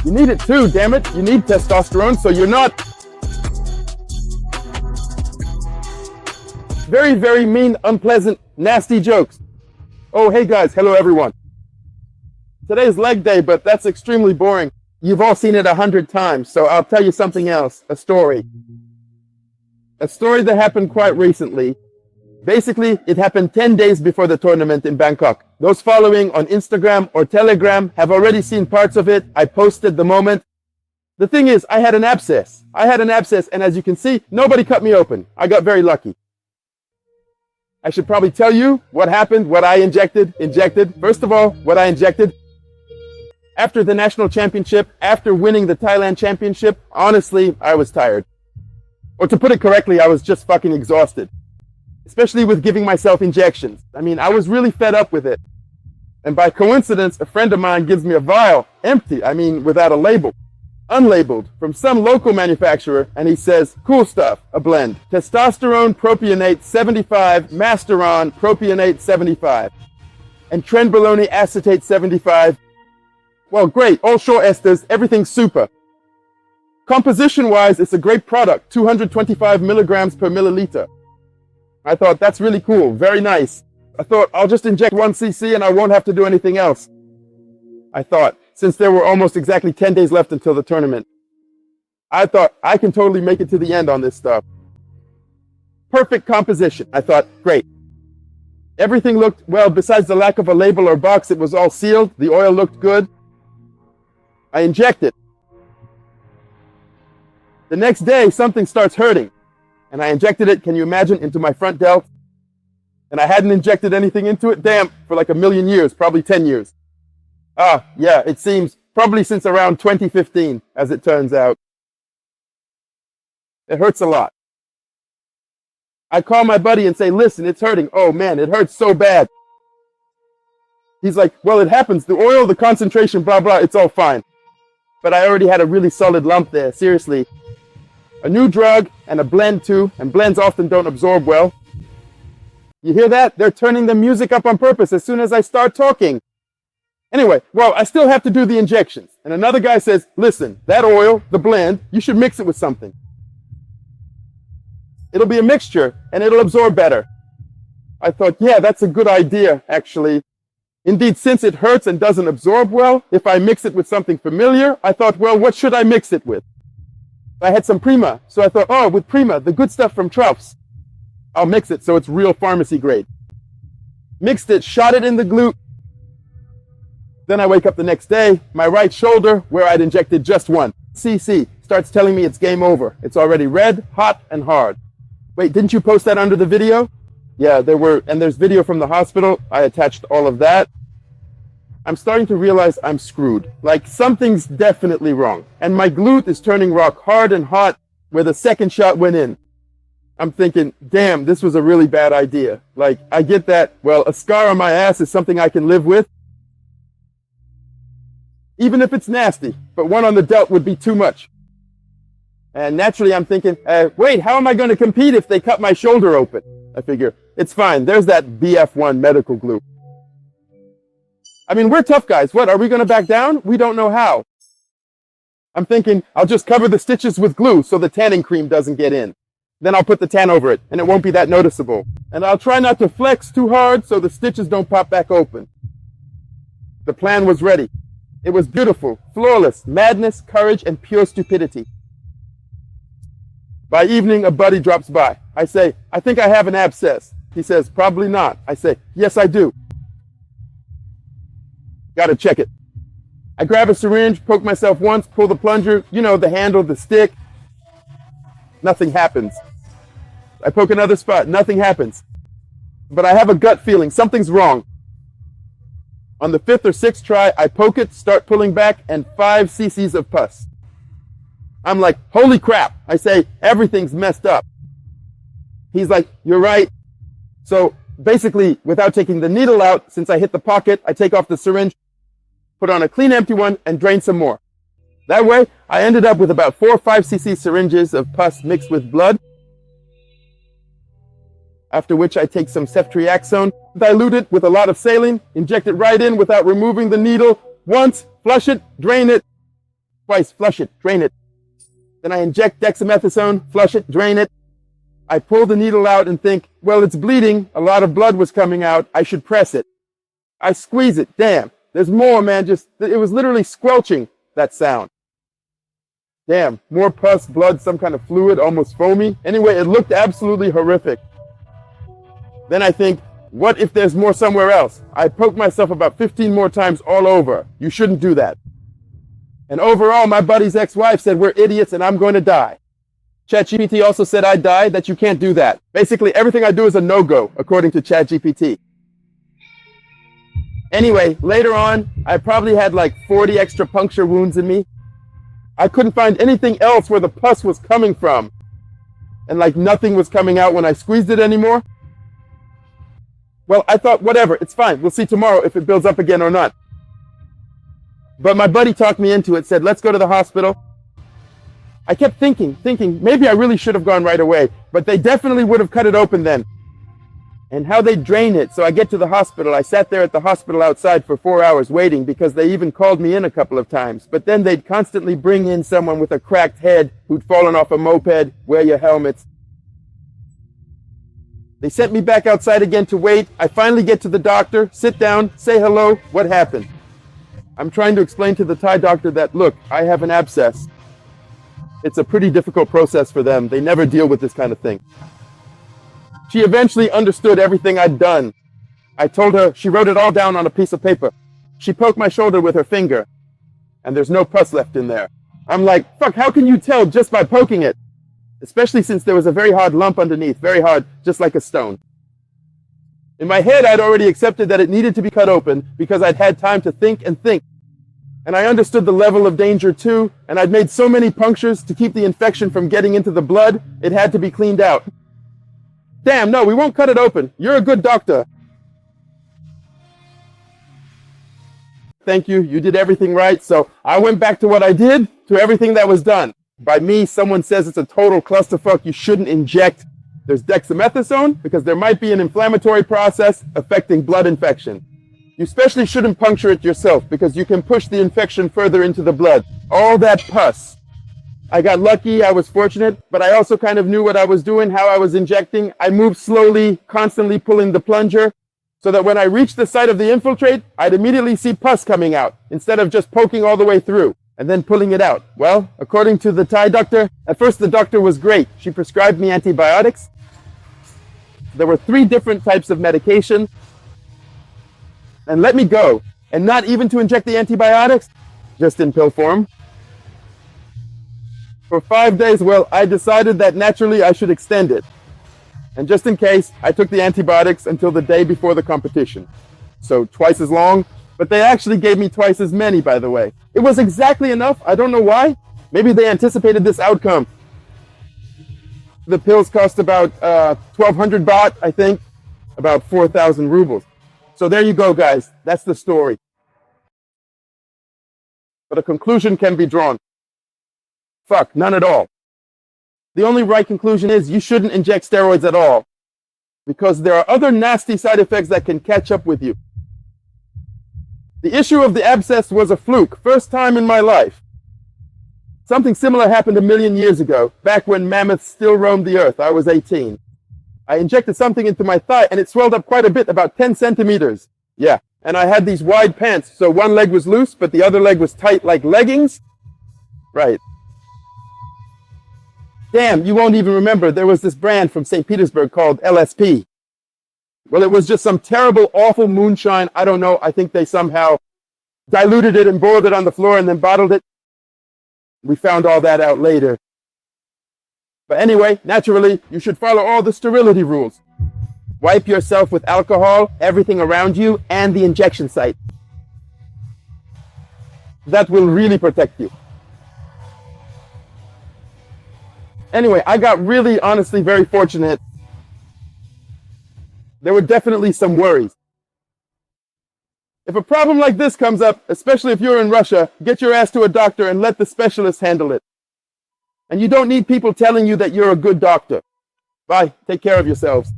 You need it too, damn it. You need testosterone, so you're not. Very, very mean, unpleasant, nasty jokes. Oh, hey guys, hello everyone. Today's leg day, but that's extremely boring. You've all seen it 100 times, so I'll tell you something else, a story. A story that happened quite recently. Basically, it happened 10 days before the tournament in Bangkok. Those following on Instagram or Telegram have already seen parts of it. I posted the moment. The thing is, I had an abscess. And as you can see, nobody cut me open. I got very lucky. I should probably tell you what happened, what I injected. First of all, what I injected. After the national championship, after winning the Thailand championship, honestly, I was tired. Or to put it correctly, I was just fucking exhausted. Especially with giving myself injections. I mean, I was really fed up with it. And by coincidence, a friend of mine gives me a vial, empty, without a label, unlabeled, from some local manufacturer, and he says, cool stuff, a blend. Testosterone propionate 75, Masteron propionate 75, and trenbolone acetate 75. Well, great, all short esters, everything's super. Composition-wise, it's a great product, 225 milligrams per milliliter. I thought, that's really cool, very nice. I thought, I'll just inject 1 cc and I won't have to do anything else. I thought, since there were almost exactly 10 days left until the tournament. I thought, I can totally make it to the end on this stuff. Perfect composition. I thought, great. Everything looked, well, besides the lack of a label or box, it was all sealed. The oil looked good. I injected. The next day, something starts hurting. And I injected it, can you imagine, into my front delt. And I hadn't injected anything into it, damn, for like a million years, probably 10 years. Yeah, it seems, probably since around 2015, as it turns out. It hurts a lot. I call my buddy and say, listen, it's hurting. Oh man, it hurts so bad. He's like, well, it happens. The oil, the concentration, blah, blah, it's all fine. But I already had a really solid lump there, seriously. A new drug and a blend too, and blends often don't absorb well. You hear that? They're turning the music up on purpose as soon as I start talking. Anyway, well, I still have to do the injections. And another guy says, listen, that oil, the blend, you should mix it with something. It'll be a mixture and it'll absorb better. I thought, yeah, that's a good idea, actually. Indeed, since it hurts and doesn't absorb well, if I mix it with something familiar, I thought, well, what should I mix it with? I had some Prima, so I thought, oh, with Prima, the good stuff from Trough's. I'll mix it so it's real pharmacy grade. Mixed it, shot it in the glute. Then I wake up the next day, my right shoulder, where I'd injected just 1 cc, starts telling me it's game over. It's already red, hot, and hard. Wait, didn't you post that under the video? Yeah, there's video from the hospital. I attached all of that. I'm starting to realize I'm screwed. Like, something's definitely wrong. And my glute is turning rock hard and hot where the second shot went in. I'm thinking, damn, this was a really bad idea. Like, I get that, well, a scar on my ass is something I can live with. Even if it's nasty, but one on the delt would be too much. And naturally I'm thinking, wait, how am I going to compete if they cut my shoulder open? I figure, it's fine, there's that BF1 medical glue. I mean, we're tough guys. What, are we going to back down? We don't know how. I'm thinking, I'll just cover the stitches with glue so the tanning cream doesn't get in. Then I'll put the tan over it, and it won't be that noticeable. And I'll try not to flex too hard so the stitches don't pop back open. The plan was ready. It was beautiful, flawless, madness, courage, and pure stupidity. By evening, a buddy drops by. I say, I think I have an abscess. He says, probably not. I say, yes, I do. Gotta check it. I grab a syringe, poke myself once, pull the plunger, you know, the handle, the stick. Nothing happens. I poke another spot, nothing happens. But I have a gut feeling, something's wrong. On the 5th or 6th try, I poke it, start pulling back, and 5 cc's of pus. I'm like, holy crap. I say, everything's messed up. He's like, you're right. So basically, without taking the needle out, since I hit the pocket, I take off the syringe, put on a clean empty one, and drain some more. That way, I ended up with about 4 or 5 cc syringes of pus mixed with blood. After which I take some ceftriaxone, dilute it with a lot of saline, inject it right in without removing the needle, once, flush it, drain it. Twice, flush it, drain it. Then I inject dexamethasone, flush it, drain it. I pull the needle out and think, well, it's bleeding. A lot of blood was coming out. I should press it. I squeeze it. Damn, there's more, man. It was literally squelching, that sound. Damn, more pus, blood, some kind of fluid, almost foamy. Anyway, it looked absolutely horrific. Then I think, what if there's more somewhere else? I poke myself about 15 more times all over. You shouldn't do that. And overall, my buddy's ex-wife said we're idiots and I'm going to die. ChatGPT also said I'd die, that you can't do that. Basically, everything I do is a no-go, according to ChatGPT. Anyway, later on, I probably had like 40 extra puncture wounds in me. I couldn't find anything else where the pus was coming from. And like nothing was coming out when I squeezed it anymore. Well, I thought, whatever, it's fine. We'll see tomorrow if it builds up again or not. But my buddy talked me into it, said, let's go to the hospital. I kept thinking, maybe I really should have gone right away, but they definitely would have cut it open then. And how they drain it. So I get to the hospital. I sat there at the hospital outside for 4 hours waiting because they even called me in a couple of times. But then they'd constantly bring in someone with a cracked head who'd fallen off a moped, wear your helmets. They sent me back outside again to wait. I finally get to the doctor, sit down, say hello. What happened? I'm trying to explain to the Thai doctor that, look, I have an abscess. It's a pretty difficult process for them. They never deal with this kind of thing. She eventually understood everything I'd done. I told her, she wrote it all down on a piece of paper. She poked my shoulder with her finger, and there's no pus left in there. I'm like, fuck, how can you tell just by poking it? Especially since there was a very hard lump underneath, very hard, just like a stone. In my head, I'd already accepted that it needed to be cut open because I'd had time to think and think. And I understood the level of danger too, and I'd made so many punctures to keep the infection from getting into the blood, it had to be cleaned out. Damn, no, we won't cut it open. You're a good doctor. Thank you, you did everything right. So I went back to what I did, to everything that was done. By me, someone says it's a total clusterfuck, you shouldn't inject. There's dexamethasone, because there might be an inflammatory process affecting blood infection. You especially shouldn't puncture it yourself, because you can push the infection further into the blood. All that pus. I got lucky, I was fortunate, but I also kind of knew what I was doing, how I was injecting. I moved slowly, constantly pulling the plunger, so that when I reached the site of the infiltrate, I'd immediately see pus coming out, instead of just poking all the way through, and then pulling it out. Well, according to the Thai doctor, at first the doctor was great. She prescribed me antibiotics. There were 3 different types of medication, and let me go. And not even to inject the antibiotics, just in pill form. For 5 days, well, I decided that naturally I should extend it. And just in case, I took the antibiotics until the day before the competition. So twice as long, but they actually gave me twice as many, by the way. It was exactly enough. I don't know why. Maybe they anticipated this outcome. The pills cost about 1,200 baht, I think, about 4,000 rubles. So there you go, guys. That's the story. But a conclusion can be drawn. Fuck, none at all. The only right conclusion is you shouldn't inject steroids at all, because there are other nasty side effects that can catch up with you. The issue of the abscess was a fluke. First time in my life. Something similar happened 1 million years ago, back when mammoths still roamed the earth. I was 18. I injected something into my thigh and it swelled up quite a bit, about 10 centimeters. Yeah, and I had these wide pants, so one leg was loose, but the other leg was tight like leggings. Right. Damn, you won't even remember. There was this brand from St. Petersburg called LSP. Well, it was just some terrible, awful moonshine. I don't know. I think they somehow diluted it and boiled it on the floor and then bottled it. We found all that out later. But anyway, naturally, you should follow all the sterility rules. Wipe yourself with alcohol, everything around you, and the injection site. That will really protect you. Anyway, I got really, honestly, very fortunate. There were definitely some worries. If a problem like this comes up, especially if you're in Russia, get your ass to a doctor and let the specialist handle it. And you don't need people telling you that you're a good doctor. Bye. Take care of yourselves.